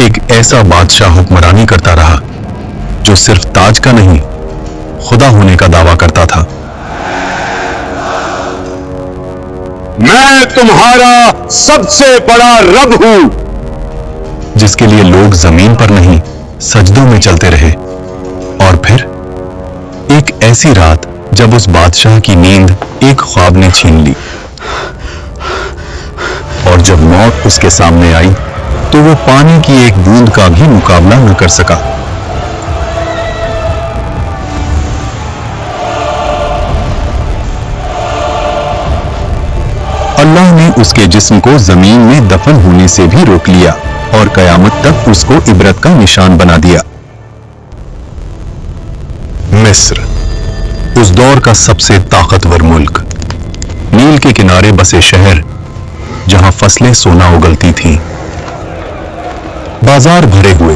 एक ऐसा बादशाह हुक्मरानी करता रहा जो सिर्फ ताज का नहीं, खुदा होने का दावा करता था। मैं तुम्हारा सबसे बड़ा रब हूं, जिसके लिए लोग जमीन पर नहीं सजदों में चलते रहे। और फिर एक ऐसी रात जब उस बादशाह की नींद एक ख्वाब ने छीन ली, और जब मौत उसके सामने आई तो वो पानी की एक बूंद का भी मुकाबला न कर सका। अल्लाह ने उसके जिस्म को जमीन में दफन होने से भी रोक लिया और कयामत तक उसको इबरत का निशान बना दिया। मिस्र, उस दौर का सबसे ताकतवर मुल्क, नील के किनारे बसे शहर जहां फसलें सोना उगलती थीं, बाजार भरे हुए,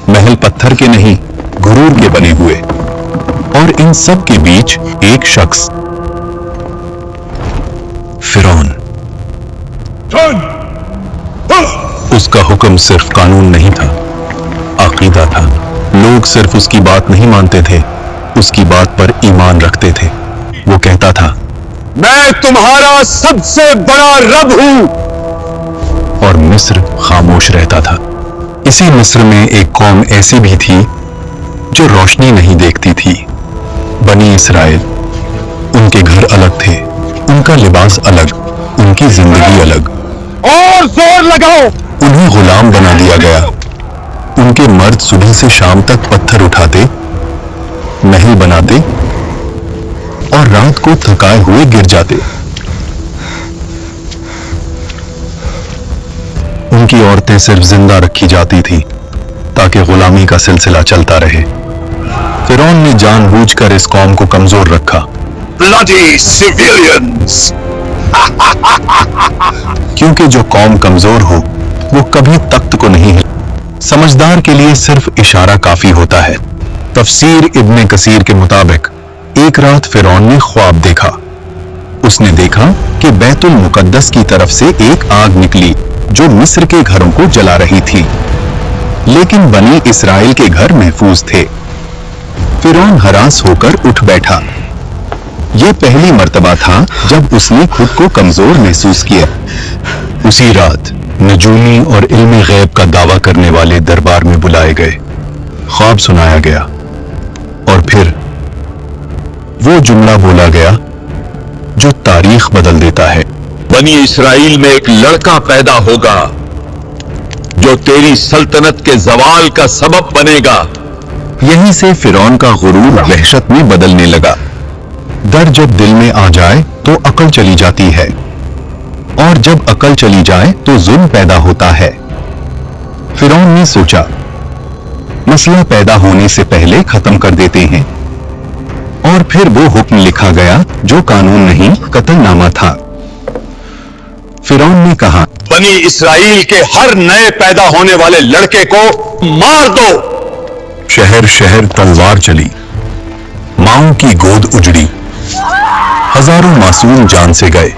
महल पत्थर के नहीं गुरूर के बने हुए, और इन सब के बीच एक शख्स, फिरौन। उसका हुक्म सिर्फ कानून नहीं था, अकीदा था। लोग सिर्फ उसकी बात नहीं मानते थे, उसकी बात पर ईमान रखते थे। वो कहता था, मैं तुम्हारा सबसे बड़ा रब हूं। और मिस्र खामोश रहता था। इसी मिस्र में एक कौम ऐसी भी थी जो रोशनी नहीं देखती थी, बनी इसराइल। उनके घर अलग थे, उनका लिबास अलग, उनकी जिंदगी अलग। और जोर लगाओ। उन्हें गुलाम बना दिया गया। उनके मर्द सुबह से शाम तक पत्थर उठाते, महल बनाते और रात को थकाए हुए गिर जाते। उनकी औरतें सिर्फ जिंदा रखी जाती थी ताकि गुलामी का सिलसिला चलता रहे। फिरौन ने जानबूझकर इस कौम को कमजोर रखा। Bloody civilians! क्योंकि जो कौम कमजोर हो वो कभी तख्त को नहीं हिला। समझदार के लिए सिर्फ इशारा काफी होता है। तफसीर इब्ने कसीर के मुताबिक एक रात फिरौन ने ख्वाब देखा। उसने देखा कि बैतुल मुकद्दस की तरफ से एक आग निकली जो मिस्र के घरों को जला रही थी, लेकिन बनी इसराइल के घर महफूज थे। फिरौन हरास होकर उठ बैठा। यह पहली मर्तबा था जब उसने खुद को कमजोर महसूस किया। उसी रात नजूमी और इल्म गैब का दावा करने वाले दरबार में बुलाए गए। ख्वाब सुनाया गया और फिर वो जुमला बोला गया जो तारीख बदल देता है। बनी इसराइल में एक लड़का पैदा होगा जो तेरी सल्तनत के जवाल का सबब बनेगा। यहीं से फिरौन का गुरूर वहशत में बदलने लगा। डर जब दिल में आ जाए तो अकल चली जाती है, और जब अकल चली जाए तो जुल्म पैदा होता है। फिरौन ने सोचा, मसला पैदा होने से पहले खत्म कर देते हैं। और फिर वो हुक्म लिखा गया जो कानून नहीं, कत्लनामा था। फिरौन ने कहा, बनी इसराइल के हर नए पैदा होने वाले लड़के को मार दो। शहर शहर तलवार चली, माओं की गोद उजड़ी, हजारों मासूम जान से गए।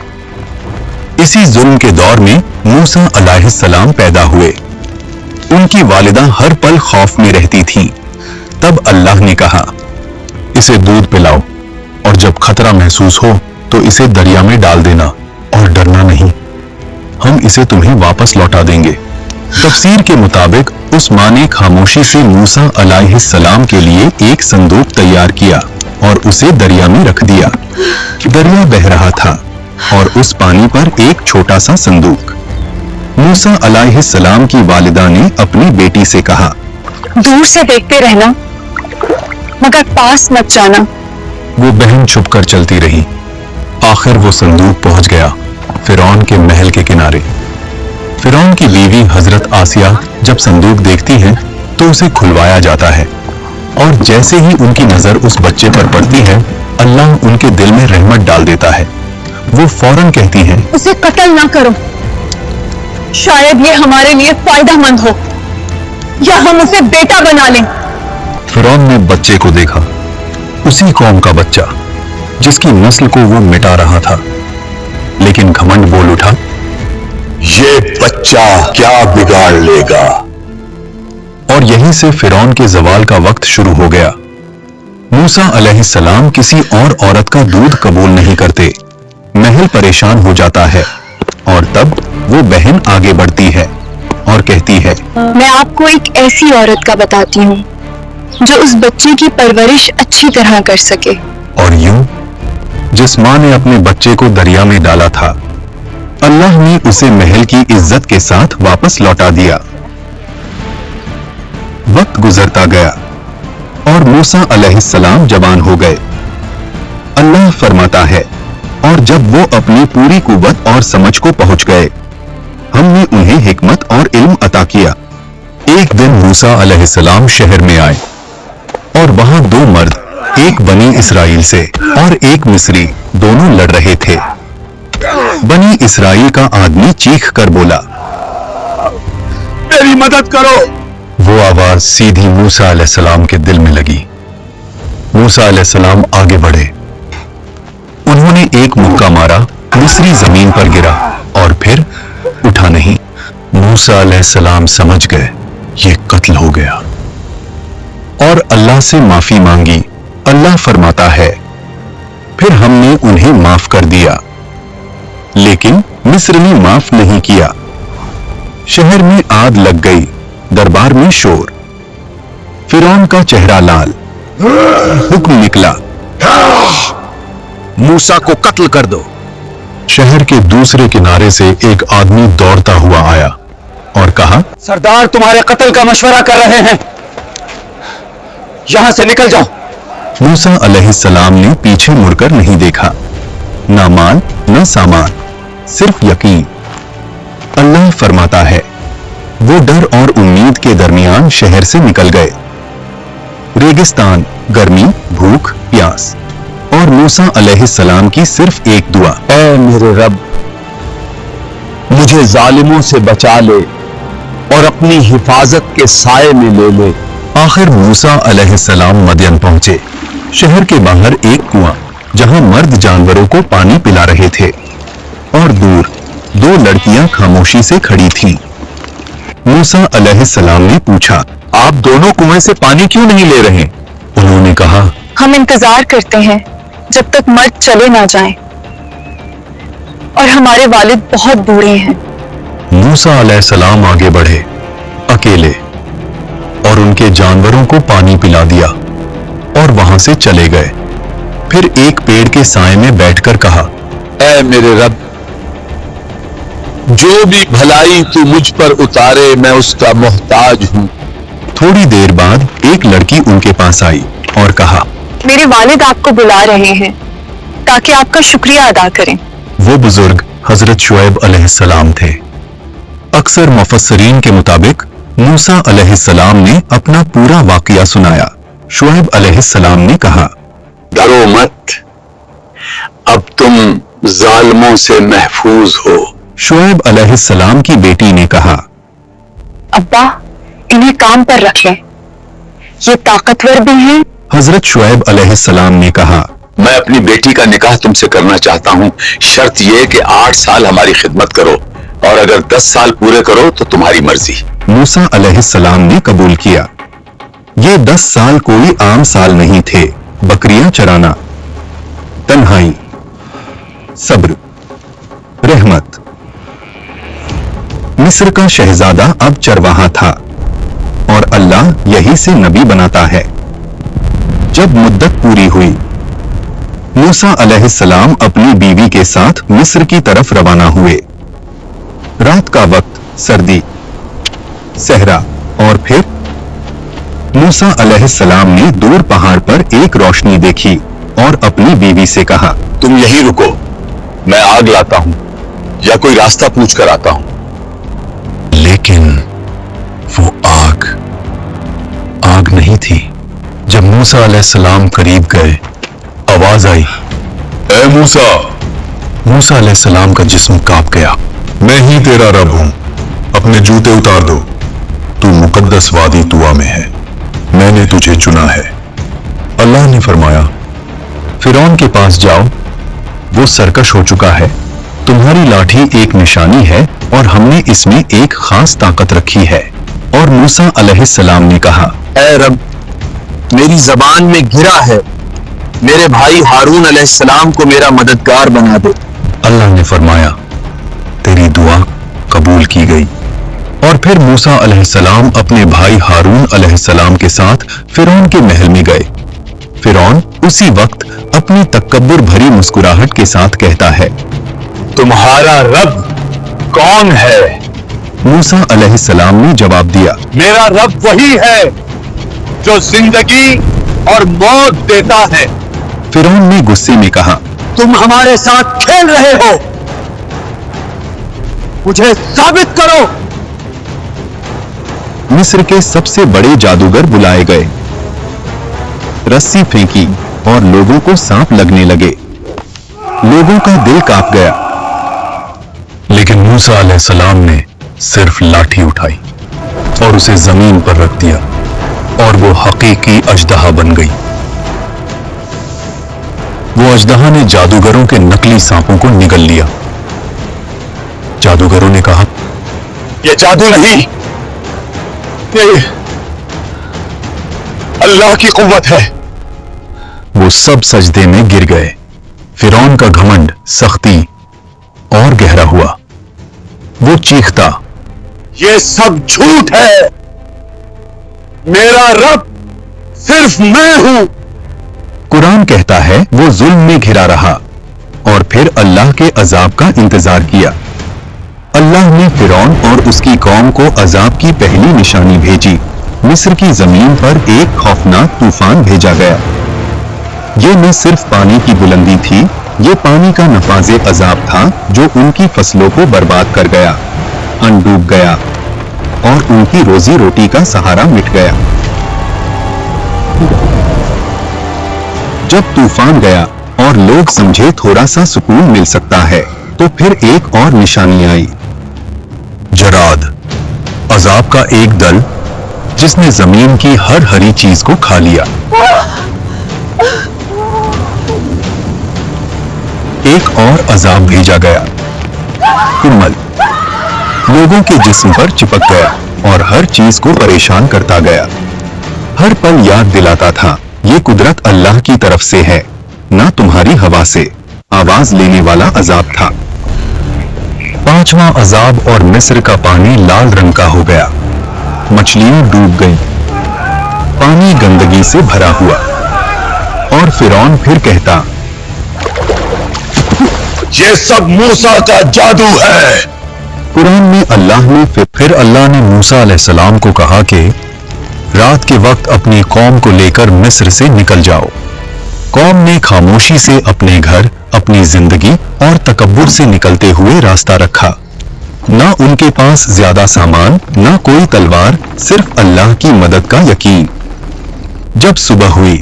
इसी जुल्म के दौर में मूसा अलैहिस्सलाम पैदा हुए। उनकी वालिदा हर पल खौफ में रहती थी। तब अल्लाह ने कहा, इसे दूध पिलाओ, और जब खतरा महसूस हो तो इसे दरिया में डाल देना, और डरना नहीं, हम इसे तुम्हें वापस लौटा देंगे। तफसीर के मुताबिक उस माँ ने खामोशी से मूसा अलैहिस्सलाम के लिए एक संदूक तैयार किया और उसे दरिया में रख दिया। दरिया बह रहा था और उस पानी पर एक छोटा सा संदूक। मूसा अलैहिस्सलाम की वालिदा ने अपनी बेटी से कहा, दूर से देखते रहना, मगर पास मत जाना। वो बहन छुपकर चलती रही। आखिर वो संदूक पहुंच गया फिरौन के महल के किनारे। फिरौन की बीवी हजरत आसिया जब संदूक देखती है तो उसे खुलवाया जाता है, और जैसे ही उनकी नजर उस बच्चे पर पड़ती है, अल्लाह उनके दिल में रहमत डाल देता है। वो फौरन कहती हैं, उसे कत्ल ना करो, शायद ये हमारे लिए फायदेमंद हो, या हम उसे बेटा बना लें। फिरौन ने बच्चे को देखा, उसी कौम का बच्चा जिसकी नस्ल को वो मिटा रहा था, लेकिन घमंड बोल उठा, یہ بچہ کیا بگاڑ لے گا؟ اور یہیں سے فرعون کے زوال کا وقت شروع ہو گیا۔ موسیٰ علیہ السلام کسی اور عورت کا دودھ قبول نہیں کرتے۔ محل پریشان ہو جاتا ہے اور تب وہ بہن آگے بڑھتی ہے اور کہتی ہے، میں آپ کو ایک ایسی عورت کا بتاتی ہوں جو اس بچے کی پرورش اچھی طرح کر سکے۔ اور یوں جس ماں نے اپنے بچے کو دریا میں ڈالا تھا، اللہ نے اسے محل کی عزت کے ساتھ واپس لوٹا دیا۔ وقت گزرتا گیا اور موسیٰ علیہ السلام جوان ہو گئے۔ اللہ فرماتا ہے، اور جب وہ اپنی پوری قوت اور سمجھ کو پہنچ گئے، ہم نے انہیں حکمت اور علم عطا کیا۔ ایک دن موسیٰ علیہ السلام شہر میں آئے اور وہاں دو مرد، ایک بنی اسرائیل سے اور ایک مصری، دونوں لڑ رہے تھے۔ بنی اسرائیل کا آدمی چیخ کر بولا، میری مدد کرو۔ وہ آواز سیدھی موسیٰ علیہ السلام کے دل میں لگی۔ موسیٰ علیہ السلام آگے بڑھے، انہوں نے ایک مکہ مارا، مصری زمین پر گرا اور پھر اٹھا نہیں۔ موسیٰ علیہ السلام سمجھ گئے یہ قتل ہو گیا اور اللہ سے معافی مانگی۔ اللہ فرماتا ہے، پھر ہم نے انہیں معاف کر دیا، لیکن مصر نے معاف نہیں کیا۔ شہر میں آگ لگ گئی، دربار میں شور، فرعون کا چہرہ لال، حکم نکلا، موسیٰ کو قتل کر دو۔ شہر کے دوسرے کنارے سے ایک آدمی دوڑتا ہوا آیا اور کہا، سردار تمہارے قتل کا مشورہ کر رہے ہیں، یہاں سے نکل جاؤ۔ موسیٰ علیہ السلام نے پیچھے مڑ کر نہیں دیکھا، نہ مال نہ سامان، صرف یقین۔ اللہ فرماتا ہے، وہ ڈر اور امید کے درمیان شہر سے نکل گئے۔ ریگستان، گرمی، بھوک، پیاس، اور موسیٰ علیہ السلام کی صرف ایک دعا، اے میرے رب، مجھے ظالموں سے بچا لے اور اپنی حفاظت کے سائے میں لے لے۔ آخر موسیٰ علیہ السلام مدین پہنچے۔ شہر کے باہر ایک کنواں جہاں مرد جانوروں کو پانی پلا رہے تھے، اور دور دو لڑکیاں خاموشی سے کھڑی تھیں۔ موسیٰ علیہ السلام نے پوچھا، آپ دونوں کنویں سے پانی کیوں نہیں لے رہے؟ انہوں نے کہا، ہم انتظار کرتے ہیں جب تک مرد چلے نہ جائیں، اور ہمارے والد بہت بوڑھے ہیں۔ موسیٰ علیہ السلام آگے بڑھے، اکیلے، اور ان کے جانوروں کو پانی پلا دیا اور وہاں سے چلے گئے۔ پھر ایک پیڑ کے سائے میں بیٹھ کر کہا، اے میرے رب، جو بھی بھلائی تو مجھ پر اتارے میں اس کا محتاج ہوں۔ تھوڑی دیر بعد ایک لڑکی ان کے پاس آئی اور کہا، میرے والد آپ کو بلا رہے ہیں تاکہ آپ کا شکریہ ادا کریں۔ وہ بزرگ حضرت شعیب علیہ السلام تھے۔ اکثر مفسرین کے مطابق موسیٰ علیہ السلام نے اپنا پورا واقعہ سنایا۔ شعیب علیہ السلام نے کہا، ڈرو مت، اب تم ظالموں سے محفوظ ہو۔ شعیب علیہ السلام کی بیٹی نے کہا، ابا انہیں کام پر رکھیں، یہ طاقتور بھی ہیں۔ حضرت شعیب علیہ السلام نے کہا، میں اپنی بیٹی کا نکاح تم سے کرنا چاہتا ہوں، شرط یہ کہ 8 سال ہماری خدمت کرو، اور اگر 10 سال پورے کرو تو تمہاری مرضی۔ موسیٰ علیہ السلام نے قبول کیا۔ یہ 10 سال کوئی عام سال نہیں تھے۔ بکریاں چرانا، تنہائی، صبر، رحمت۔ مصر کا شہزادہ اب چرواہا تھا، اور اللہ یہی سے نبی بناتا ہے۔ جب مدت پوری ہوئی، موسیٰ علیہ السلام اپنی بیوی کے ساتھ مصر کی طرف روانہ ہوئے۔ رات کا وقت، سردی، صحرا، اور پھر موسیٰ علیہ السلام نے دور پہاڑ پر ایک روشنی دیکھی اور اپنی بیوی سے کہا، تم یہیں رکو، میں آگ لاتا ہوں یا کوئی راستہ پوچھ کر آتا ہوں۔ لیکن وہ آگ نہیں تھی۔ جب موسیٰ علیہ السلام قریب گئے، آواز آئی، اے موسیٰ! موسیٰ علیہ السلام کا جسم کانپ گیا۔ میں ہی تیرا رب ہوں، اپنے جوتے اتار دو، تو مقدس وادی طوا میں ہے، میں نے تجھے چنا ہے۔ اللہ نے فرمایا، فرعون کے پاس جاؤ، وہ سرکش ہو چکا ہے، تمہاری لاٹھی ایک نشانی ہے और हमने इसमें एक खास ताकत रखी है। और मूसा अलैहिस्सलाम ने कहा, ऐ रब, मेरी जबान में गिरा है, मेरे भाई हारून अलैहिस्सलाम को मेरा मददगार बना दो। अल्लाह ने फरमाया, तेरी दुआ कबूल की गई। और फिर मूसा अलैहिस्सलाम अपने भाई हारून अलैहिस्सलाम के साथ फिरौन के महल में गए। फिरौन उसी वक्त अपनी तकब्बुर भरी मुस्कुराहट के साथ कहता है, तुम्हारा रब कौन है? मूसा अलैहिस्सलाम ने जवाब दिया, मेरा रब वही है जो जिंदगी और मौत देता है। फिरौन ने गुस्से में कहा, तुम हमारे साथ खेल रहे हो, मुझे साबित करो। मिस्र के सबसे बड़े जादूगर बुलाए गए। रस्सी फेंकी और लोगों को सांप लगने लगे। लोगों का दिल कांप गया। लेकिन मूसा अलैहिस्सलाम ने सिर्फ लाठी उठाई और उसे जमीन पर रख दिया और वो हकीकी अजदहा बन गई। वो अजदहा ने जादूगरों के नकली सांपों को निगल लिया। जादूगरों ने कहा, ये जादू नहीं, ये अल्लाह की कुव्वत है। वो सब सजदे में गिर गए। फिरौन का घमंड सख्ती और गहरा हुआ। वो चीखता, ये सब झूठ है, मेरा रब सिर्फ मैं हूं। कुरान कहता है वो जुल्म में घिरा रहा और फिर अल्लाह के अजाब का इंतजार किया। अल्लाह ने फिरौन और उसकी कौम को अजाब की पहली निशानी भेजी। मिस्र की जमीन पर एक खौफनाक तूफान भेजा गया। ये न सिर्फ पानी की बुलंदी थी, ये पानी का नफाजे अजाब था जो उनकी फसलों को बर्बाद कर गया, अन्न डूब गया और उनकी रोजी रोटी का सहारा मिट गया। जब तूफान गया और लोग समझे थोड़ा सा सुकून मिल सकता है, तो फिर एक और निशानी आई। जराद, अजाब का एक दल जिसने जमीन की हर हरी चीज को खा लिया। एक और अजाब भेजा गया, कुम्मल, लोगों के जिस्म पर चिपक गया और हर चीज को परेशान करता गया। हर पल याद दिलाता था, ये कुदरत अल्लाह की तरफ से है, ना तुम्हारी हवा से। आवाज लेने वाला अजाब था। पांचवां अजाब और मिस्र का पानी लाल रंग का हो गया। मछलियां डूब गईं। पानी गंदगी से भरा हुआ। और फिरौन फिर कहता, ये सब मूसा का जादू है। कुरान में फिर अल्लाह ने मूसा अलैहिस्सलाम को कहा कि रात के वक्त अपनी कौम को लेकर मिस्र से निकल जाओ। कौम ने खामोशी से अपने घर, अपनी जिंदगी और तकब्बुर से निकलते हुए रास्ता रखा। ना उनके पास ज्यादा सामान, ना कोई तलवार, सिर्फ अल्लाह की मदद का यकीन। जब सुबह हुई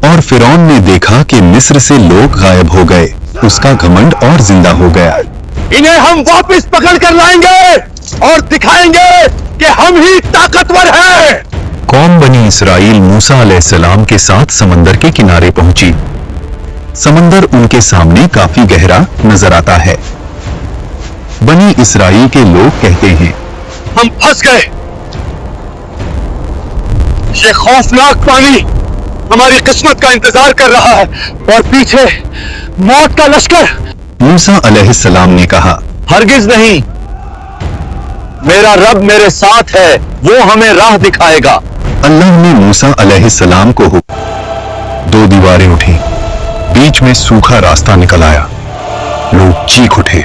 और फिरौन ने देखा कि मिस्र से लोग गायब हो गए, उसका घमंड और जिंदा हो गया। इन्हें हम वापस पकड़ कर लाएंगे और दिखाएंगे कि हम ही ताकतवर हैं। कौम बनी इसराइल मूसा अलैहिस्सलाम के साथ समंदर के किनारे पहुंची। समंदर उनके सामने काफी गहरा नजर आता है। बनी इसराइल के लोग कहते हैं, हम फंस गए। ये खौफनाक पानी हमारी किस्मत का इंतजार कर रहा है और पीछे मौत का लश्कर। मूसा अलैहिस्सलाम ने कहा, हरगिज नहीं, मेरा रब मेरे साथ है, वो हमें राह दिखाएगा। अल्लाह ने मूसा अलैहिस्सलाम को दो दीवारें उठी, बीच में सूखा रास्ता निकल आया। लोग चीख उठे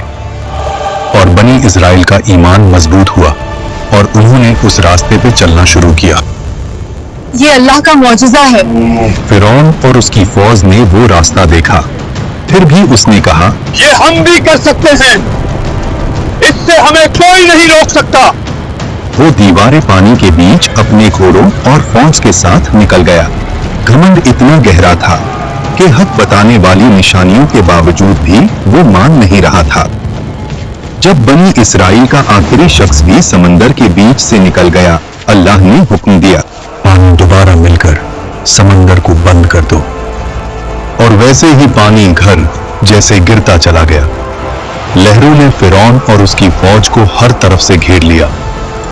और बनी इस्राइल का ईमान मजबूत हुआ और उन्होंने उस रास्ते पे चलना शुरू किया। ये अल्लाह का मौजूजा है। फिरौन और उसकी फौज ने वो रास्ता देखा, फिर भी उसने कहा, ये हम भी कर सकते हैं, इससे हमें कोई नहीं रोक सकता। वो दीवारें पानी के बीच अपने घोड़ों और फौज के साथ निकल गया। घमंड इतना गहरा था कि हक बताने वाली निशानियों के बावजूद भी वो मान नहीं रहा था। जब बनी इसराइल का आखिरी शख्स भी समंदर के बीच से निकल गया, अल्लाह ने हुक्म दिया, पानी दोबारा मिलकर समंदर को बंद कर दो। और वैसे ही पानी घर जैसे गिरता चला गया। लहरों ने फिरौन और उसकी फौज को हर तरफ से घेर लिया।